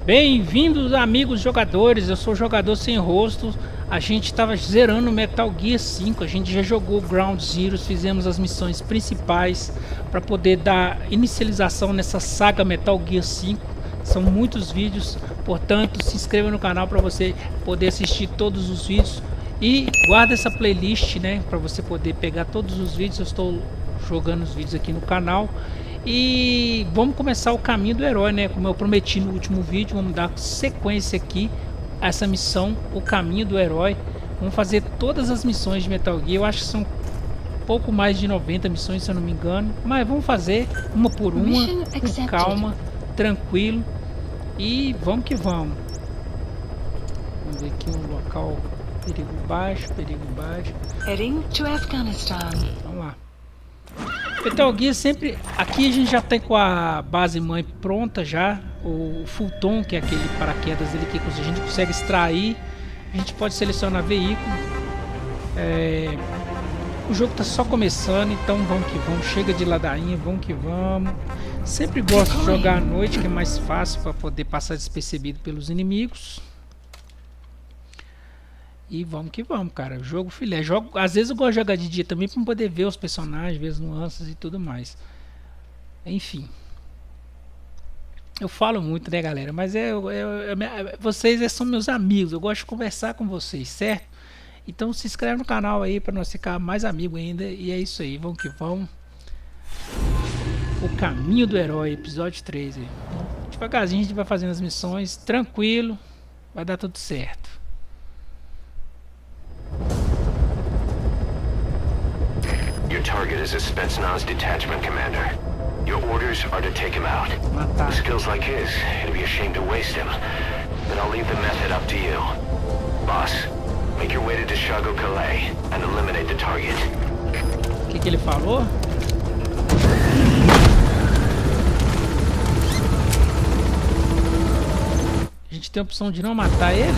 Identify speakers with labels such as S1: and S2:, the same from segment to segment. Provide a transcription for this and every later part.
S1: Bem-vindos, amigos jogadores, eu sou o Jogador Sem Rosto. A gente estava zerando Metal Gear 5, a gente já jogou Ground Zeroes, fizemos as missões principais para poder dar inicialização nessa saga Metal Gear 5. São muitos vídeos, portanto se inscreva no canal para você poder assistir todos os vídeos. E guarda essa playlist, né, para você poder pegar todos os vídeos. Eu estou jogando os vídeos aqui no canal. E vamos começar o Caminho do Herói, né? Como eu prometi no último vídeo, vamos dar sequência aqui a essa missão, o Caminho do Herói. Vamos fazer todas as missões de Metal Gear. Eu acho que são pouco mais de 90 missões, se eu não me engano. Mas vamos fazer uma por uma, com calma, tranquilo. E vamos que vamos. Vamos ver aqui um local, perigo baixo, perigo baixo.
S2: Heading to Afghanistan.
S1: Vamos lá. Metal Gear sempre... Aqui a gente já tem com a base mãe pronta já. O Fulton, que é aquele paraquedas dele que a gente consegue extrair. A gente pode selecionar veículo. O jogo está só começando, então vamos que vamos. Chega de ladainha, vamos que vamos. Sempre gosto de jogar à noite, que é mais fácil para poder passar despercebido pelos inimigos. E vamos que vamos, cara. Jogo filé. Às vezes eu gosto de jogar de dia também para poder ver os personagens, ver as nuances e tudo mais. Enfim. Eu falo muito, né, galera? Mas vocês são meus amigos. Eu gosto de conversar com vocês, certo? Então se inscreve no canal aí para nós ficar mais amigos ainda. E é isso aí. Vamos que vamos. O Caminho do Herói, episódio 3. Aí. Devagarzinho a gente vai fazendo as missões. Tranquilo. Vai dar tudo certo.
S3: Your target is a Spetsnaz detachment commander. Your orders are to take him out. With skills like his, it'd be a shame to waste him. But I'll leave the method up to you. Boss, make your way to Shago, Calais, and eliminate the target.
S1: O que ele falou? A gente tem a opção de não matar ele?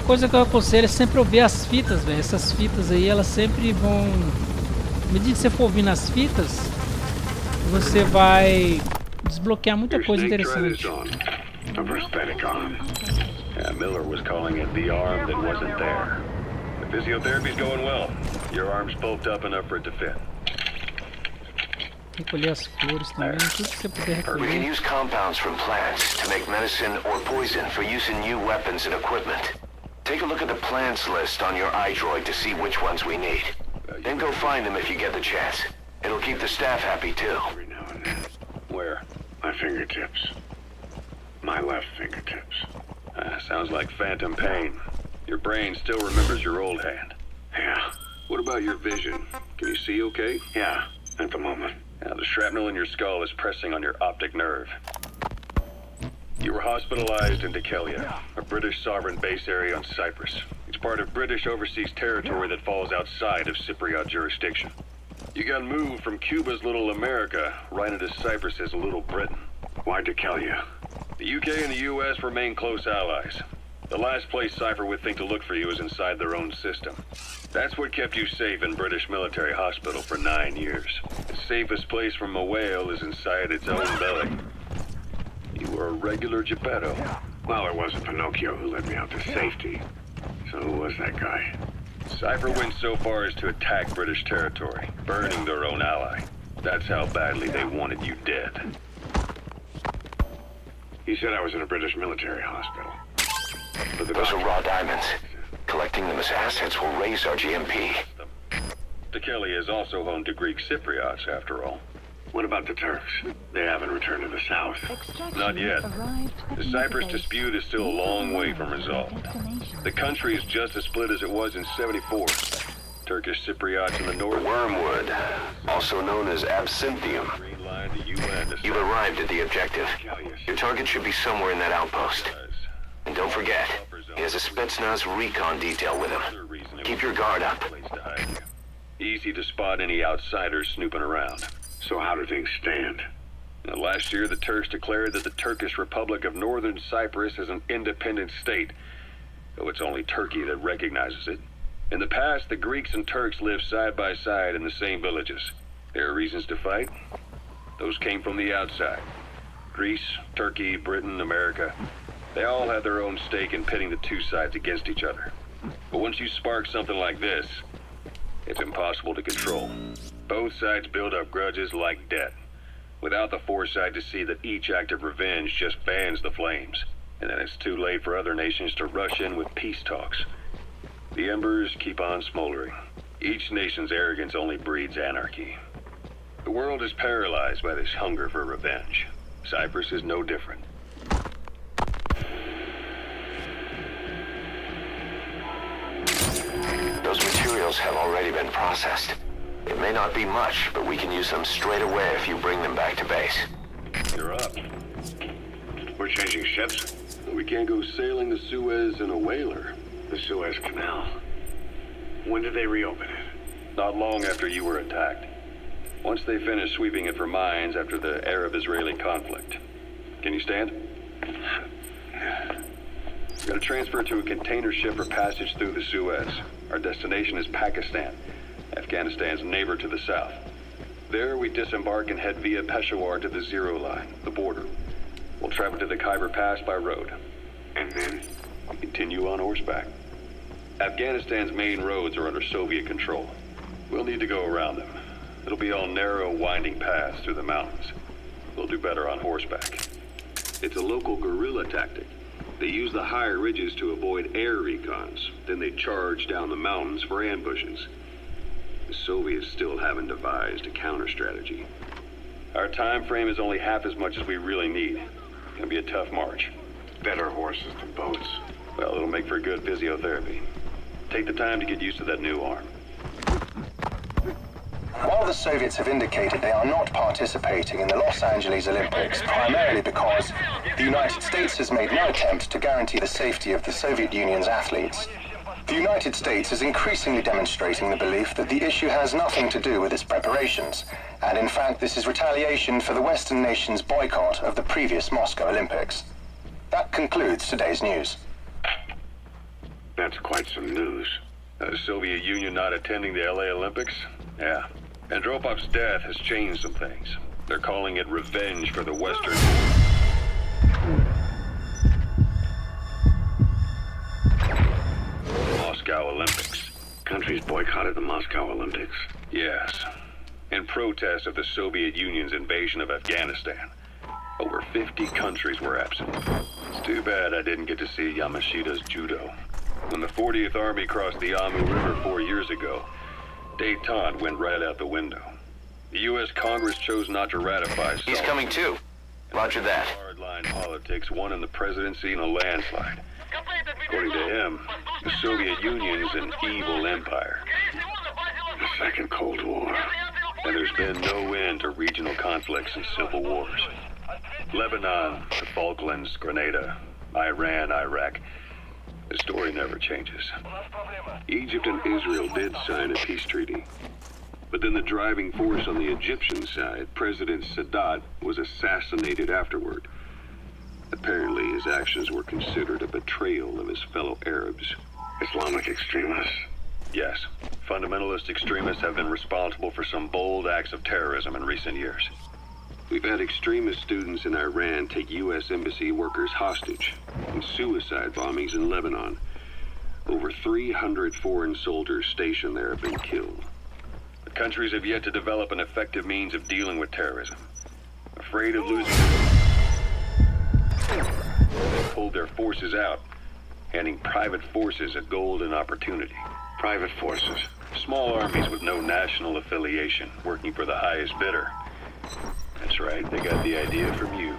S1: Coisa que eu aconselho é sempre ouvir as fitas, velho. Essas fitas aí, elas sempre vão... À medida que você for ouvindo as fitas, você vai desbloquear muita coisa interessante.
S4: Miller was calling it the arm that wasn't there. The physiotherapy's going well. Your arm's bulked up enough for it to fit.
S1: Recolher as flores também, tudo que você puder
S3: We can
S1: recolher.
S3: use compounds from plants to make medicine or poison for use in new weapons and equipment. Take a look at the plants list on your iDroid to see which ones we need. Then go find them if you get the chance. It'll keep the staff happy too.
S4: Every now and then. Where? My fingertips. My left fingertips. Sounds like phantom pain. Your brain still remembers your old hand. Yeah. What about your vision? Can you see okay? Yeah, at the moment. Now the shrapnel in your skull is pressing on your optic nerve. You were hospitalized in Dekelia, a British sovereign base area on Cyprus. It's part of British overseas territory that falls outside of Cypriot jurisdiction. You got moved from Cuba's Little America right into Cyprus's Little Britain. Why Dekelia? The UK and the US remain close allies. The last place Cypher would think to look for you is inside their own system. That's what kept you safe in British military hospital for 9 years. The safest place from a whale is inside its own belly. You were a regular Geppetto. Well, it wasn't Pinocchio who led me out to safety. So who was that guy? Cypher went so far as to attack British territory, burning their own ally. That's how badly they wanted you dead. He said I was in a British military hospital. But
S3: Those are raw diamonds. Collecting them as assets will raise our GMP.
S4: Dekelia is also home to Greek Cypriots, after all. What about the Turks? They haven't returned to the south. Not yet. The Cyprus dispute is still a long way from resolved. The country is just as split as it was in '74. Turkish Cypriots in the north.
S3: Wormwood, also known as Absinthium.
S4: Green line to UN.
S3: You've arrived at the objective. Your target should be somewhere in that outpost. And don't forget, he has a Spetsnaz recon detail with him. Keep your guard up.
S4: Easy to spot any outsiders snooping around. So how do things stand? Now, last year, the Turks declared that the Turkish Republic of Northern Cyprus is an independent state, though it's only Turkey that recognizes it. In the past, the Greeks and Turks lived side by side in the same villages. There are reasons to fight. Those came from the outside. Greece, Turkey, Britain, America. They all had their own stake in pitting the two sides against each other. But once you spark something like this, it's impossible to control. Both sides build up grudges like debt, without the foresight to see that each act of revenge just fans the flames. And then it's too late for other nations to rush in with peace talks. The embers keep on smoldering. Each nation's arrogance only breeds anarchy. The world is paralyzed by this hunger for revenge. Cyprus is no different.
S3: Those materials have already been processed. It may not be much, but we can use them straight away if you bring them back to base.
S4: You're up. We're changing ships. We can't go sailing the Suez in a whaler. The Suez Canal. When did they reopen it? Not long after you were attacked. Once they finished sweeping it for mines after the Arab-Israeli conflict. Can you stand? We're gonna transfer to a container ship for passage through the Suez. Our destination is Pakistan, Afghanistan's neighbor to the south. There we disembark and head via Peshawar to the Zero Line, the border. We'll travel to the Khyber Pass by road. And then we continue on horseback. Afghanistan's main roads are under Soviet control. We'll need to go around them. It'll be all narrow, winding paths through the mountains. We'll do better on horseback. It's a local guerrilla tactic. They use the higher ridges to avoid air recons. Then they charge down the mountains for ambushes. The Soviets still haven't devised a counter-strategy. Our time frame is only half as much as we really need. It's gonna be a tough march. Better horses than boats. Well, it'll make for good physiotherapy. Take the time to get used to that new arm.
S5: While the Soviets have indicated they are not participating in the Los Angeles Olympics, primarily because the United States has made no attempt to guarantee the safety of the Soviet Union's athletes, the United States is increasingly demonstrating the belief that the issue has nothing to do with its preparations, and in fact this is retaliation for the Western nations' boycott of the previous Moscow Olympics. That concludes today's news.
S4: That's quite some news. The Soviet Union not attending the LA Olympics? Yeah. Andropov's death has changed some things. They're calling it revenge for the Western... Moscow Olympics. Countries boycotted the Moscow Olympics? Yes. In protest of the Soviet Union's invasion of Afghanistan. Over 50 countries were absent. It's too bad I didn't get to see Yamashita's judo. When the 40th Army crossed the Amu River 4 years ago, détente went right out the window. The U.S. Congress chose not to ratify...
S3: He's coming too. Roger that.
S4: Hardline politics won in the presidency in a landslide. According to him, the Soviet Union's an evil empire. The Second Cold War. And there's been no end to regional conflicts and civil wars. Lebanon, the Falklands, Grenada, Iran, Iraq. The story never changes. Egypt and Israel did sign a peace treaty. But then the driving force on the Egyptian side, President Sadat, was assassinated afterward. Apparently his actions were considered a betrayal of his fellow Arabs. Islamic extremists? Yes. Fundamentalist extremists have been responsible for some bold acts of terrorism in recent years. We've had extremist students in Iran take U.S. embassy workers hostage, and suicide bombings in Lebanon. Over 300 foreign soldiers stationed there have been killed. The countries have yet to develop an effective means of dealing with terrorism. Afraid of losing... They pulled their forces out, handing private forces a golden opportunity. Private forces? Small armies with no national affiliation, working for the highest bidder. That's right, they got the idea from you.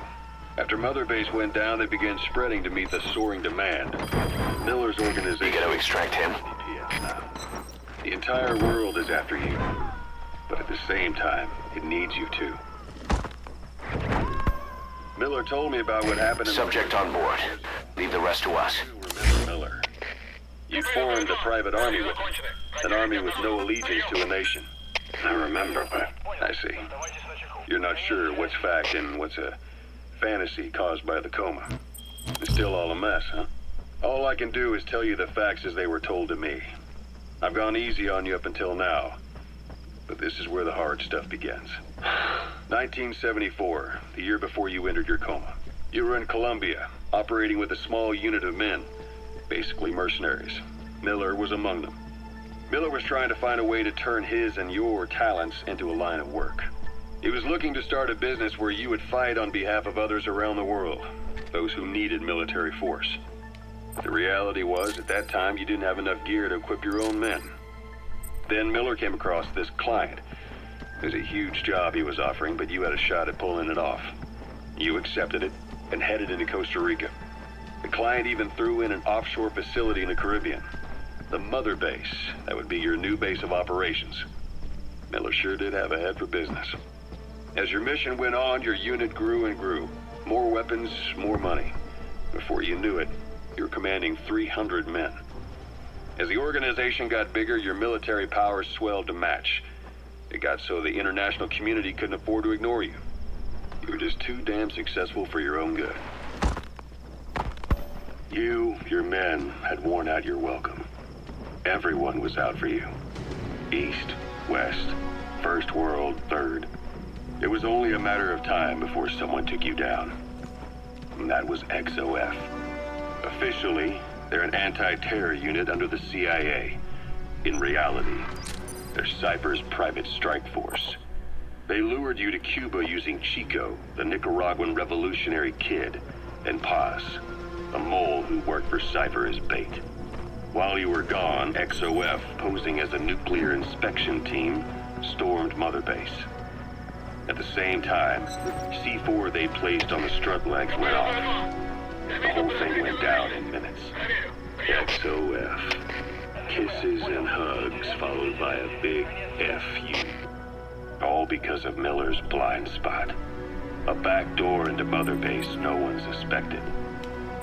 S4: After Mother Base went down, they began spreading to meet the soaring demand. Miller's organization...
S3: You gotta extract him.
S4: Now. The entire world is after you. But at the same time, it needs you too. Miller told me about what happened in...
S3: Subject on board. Leave the rest to us.
S4: You remember Miller. You formed a private army with him. An army with no allegiance to a nation. I remember, but... I see. You're not sure what's fact and what's a fantasy caused by the coma. It's still all a mess, huh? All I can do is tell you the facts as they were told to me. I've gone easy on you up until now, but this is where the hard stuff begins. 1974, the year before you entered your coma. You were in Colombia, operating with a small unit of men, basically mercenaries. Miller was among them. Miller was trying to find a way to turn his and your talents into a line of work. He was looking to start a business where you would fight on behalf of others around the world, those who needed military force. The reality was, at that time, you didn't have enough gear to equip your own men. Then Miller came across this client. It was a huge job he was offering, but you had a shot at pulling it off. You accepted it and headed into Costa Rica. The client even threw in an offshore facility in the Caribbean. The mother base, that would be your new base of operations. Miller sure did have a head for business. As your mission went on, your unit grew and grew. More weapons, more money. Before you knew it, you were commanding 300 men. As the organization got bigger, your military powers swelled to match. It got so the international community couldn't afford to ignore you. You were just too damn successful for your own good. You, your men, had worn out your welcome. Everyone was out for you. East, West, First World, Third. It was only a matter of time before someone took you down. And that was XOF. Officially, they're an anti-terror unit under the CIA. In reality, they're Cypher's private strike force. They lured you to Cuba using Chico, the Nicaraguan revolutionary kid, and Paz, a mole who worked for Cypher as bait. While you were gone, XOF, posing as a nuclear inspection team, stormed Mother Base. At the same time, C4 they placed on the strut legs went off. The whole thing went down in minutes. XOF. Kisses and hugs followed by a big F-U. All because of Miller's blind spot. A back door into Mother Base no one suspected.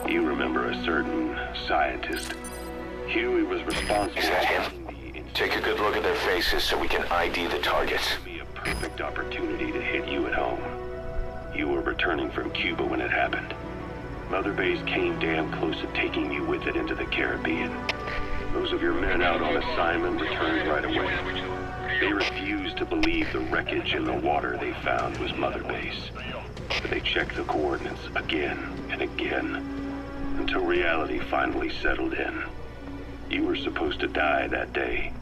S4: You remember a certain scientist. Huey was responsible.
S3: Is that him? Take a good look at their faces so we can ID the targets.
S4: Be a perfect opportunity to hit you at home. You were returning from Cuba when it happened. Mother Base came damn close to taking you with it into the Caribbean. Those of your men out on assignment returned right away. They refused to believe the wreckage in the water they found was Mother Base. But they checked the coordinates again and again, until reality finally settled in. You were supposed to die that day.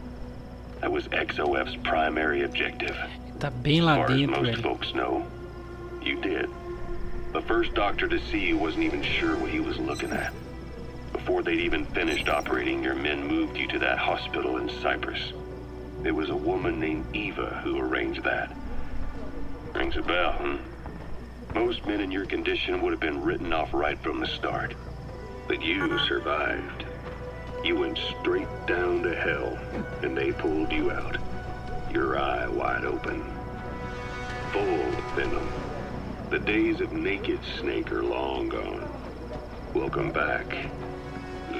S4: That was XOF's primary objective.
S1: Tá bem lá
S4: As far as
S1: dentro,
S4: most
S1: velho.
S4: folks know, you did. The first doctor to see you wasn't even sure what he was looking at. Before they'd even finished operating, your men moved you to that hospital in Cyprus. It was a woman named Eva who arranged that. Rings a bell, huh? Most men in your condition would have been written off right from the start. But you survived. You went straight down to hell, and they pulled you out. Your eye wide open. Full of venom. The days of naked Snake are long gone. Welcome back,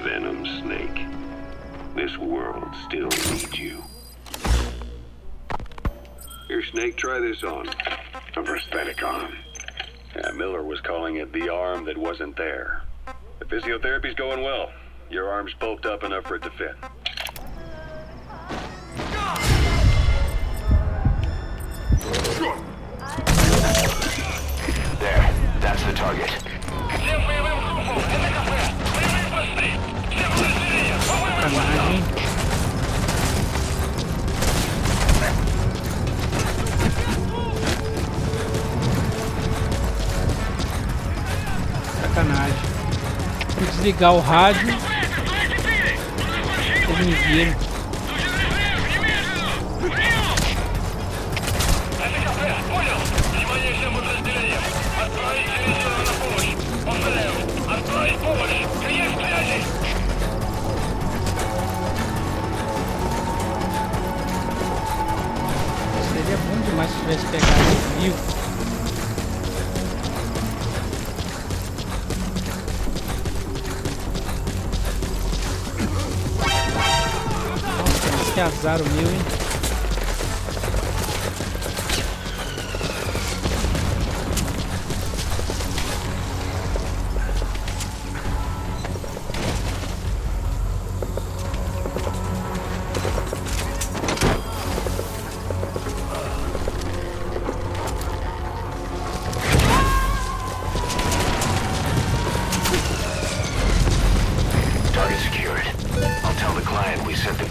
S4: Venom Snake. This world still needs you. Here, Snake, try this on. A prosthetic arm. Yeah, Miller was calling it the arm that wasn't there. The physiotherapy's going well. Your arm's bulked up enough for it to fit.
S3: There, that's the target.
S1: Sacanagem. Sacanagem. Vou desligar o rádio. Eles me viram. Seria bom demais se tivesse pegado ele vivo. Que azar o meu, hein?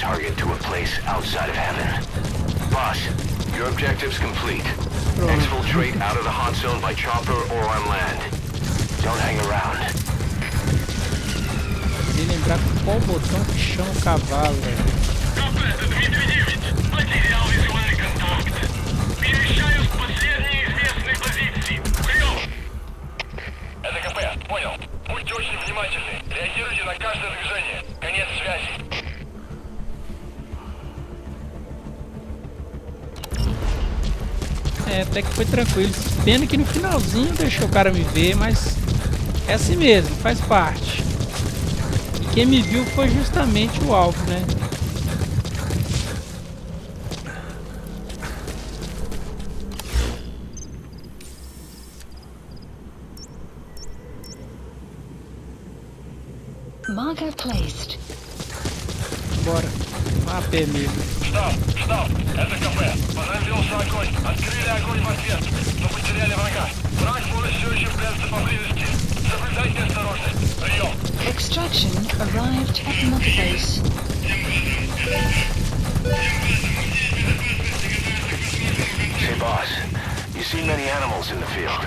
S3: target to a place outside of heaven. Boss, your objective's complete. Exfiltrate out of the hot zone by chopper or on land. Don't hang around.
S1: E lembrar qual botão que chama o cavalo, velho. É, até que foi tranquilo. Pena que no finalzinho deixou o cara me ver, mas é assim mesmo, faz parte. E quem me viu foi justamente o alvo, né?
S2: Marker placed.
S1: Bora. A pé mesmo.
S4: Штаб, это кафе. Позади велся огонь. Открыли огонь в ответ, но потеряли врага. Враг может все еще прятаться поблизости. Соблюдайте осторожность. Прием.
S2: Extraction arrived at the mother base.
S3: Hey, boss. You see many animals in the field.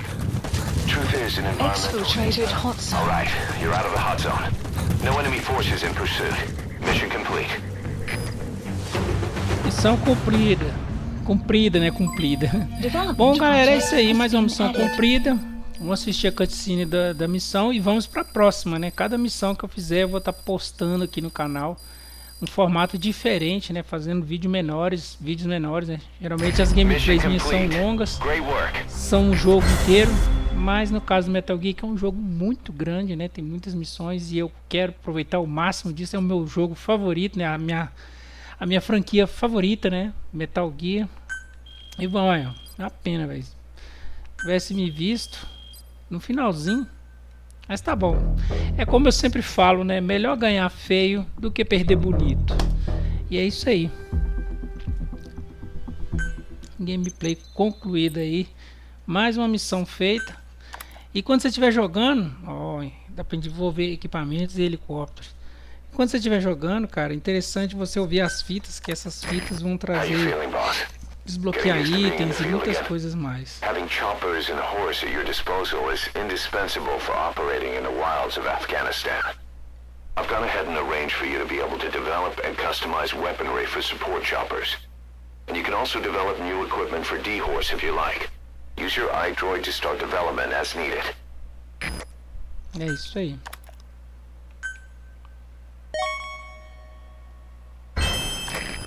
S3: Truth is, an environmental...
S2: Exfiltrated hot zone.
S3: All right, you're out of the hot zone. No enemy forces in pursuit. Mission complete.
S1: Missão cumprida. Cumprida, né? Cumprida. Bom, galera, é isso aí. Mais uma missão cumprida. Vamos assistir a cutscene da missão e vamos para a próxima, né? Cada missão que eu fizer eu vou estar postando aqui no canal. Um formato diferente, né? Fazendo vídeos menores, né? Geralmente as gameplays minhas são longas. São um jogo inteiro. Mas no caso do Metal Gear, que é um jogo muito grande, né? Tem muitas missões e eu quero aproveitar o máximo disso. É o meu jogo favorito, né? A minha franquia favorita, né? Metal Gear. E bom, olha, é uma pena, velho. Tivesse me visto no finalzinho. Mas tá bom. É como eu sempre falo, né? Melhor ganhar feio do que perder bonito. E é isso aí. Gameplay concluída aí. Mais uma missão feita. E quando você estiver jogando, ó, dá para desenvolver equipamentos e helicópteros. Quando você estiver jogando, cara, é interessante você ouvir as fitas, que essas fitas vão trazer, desbloquear itens e muitas coisas mais.
S3: Having choppers and a horse at your disposal is indispensable for operating in the wilds of Afghanistan. I've gone ahead and arranged for you to be able to develop and customize weaponry for support choppers. And you can also develop new equipment for D-Horse if you like. Use your iDroid to start development as needed.
S1: É isso aí.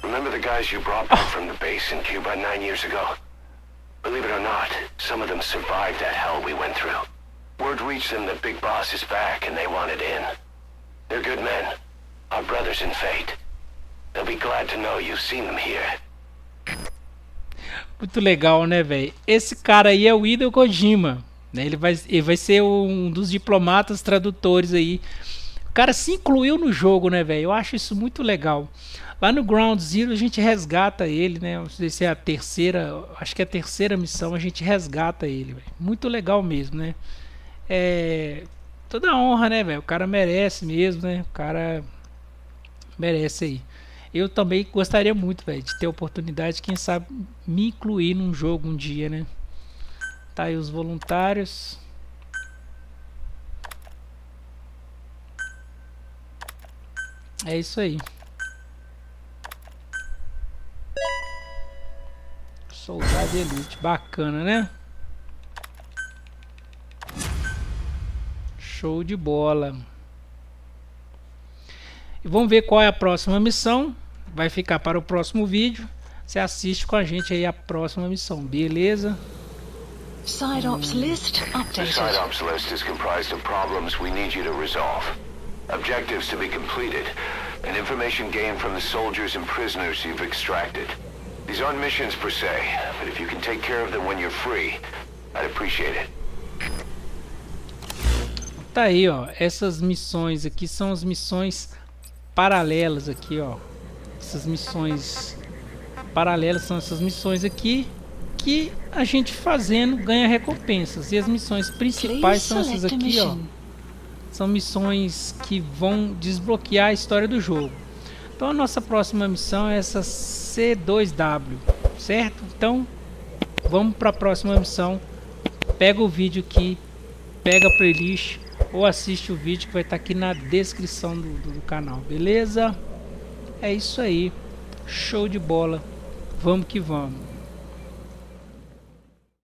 S3: Remember the guys you brought back from the base in Cuba 9 years ago? Believe it or not, some of them survived that hell we went through. Word reached them that Big Boss is back and they wanted in. They're good men, our brothers in fate. They'll be glad to know you've seen them here.
S1: Muito legal, né, velho? Esse cara aí é o Hideo Kojima, né? Ele vai ser um dos diplomatas tradutores aí. O cara se incluiu no jogo, né, velho? Eu acho isso muito legal. Lá no Ground Zero a gente resgata ele, né? Não sei se é a terceira, acho que é a terceira missão, a gente resgata ele, véio. Muito legal mesmo, né? É toda honra, né, velho? O cara merece mesmo, né? O cara merece aí. Eu também gostaria muito, velho, de ter a oportunidade, quem sabe, me incluir num jogo um dia, né? Tá aí os voluntários. É isso aí. Soldado de elite, bacana, né? Show de bola. E vamos ver qual é a próxima missão. Vai ficar para o próximo vídeo. Você assiste com a gente aí a próxima missão, beleza?
S2: Side ops list
S3: The
S2: updated.
S3: side ops list is comprised of problems we need you to resolve, objectives to be completed, and information gained from the soldiers and prisoners you've extracted. These aren't missions per se, but if you can take care of them when you're free, I'd appreciate it.
S1: Tá aí, ó. Essas missões aqui são as missões paralelas aqui, ó. Essas missões paralelas são essas missões aqui que a gente fazendo ganha recompensas. E as missões principais são essas aqui, ó. São missões que vão desbloquear a história do jogo. Então a nossa próxima missão é essa C2W, certo? Então vamos para a próxima missão. Pega o vídeo aqui, pega a playlist ou assiste o vídeo que vai estar aqui na descrição do canal, beleza? É isso aí, show de bola, vamos que vamos.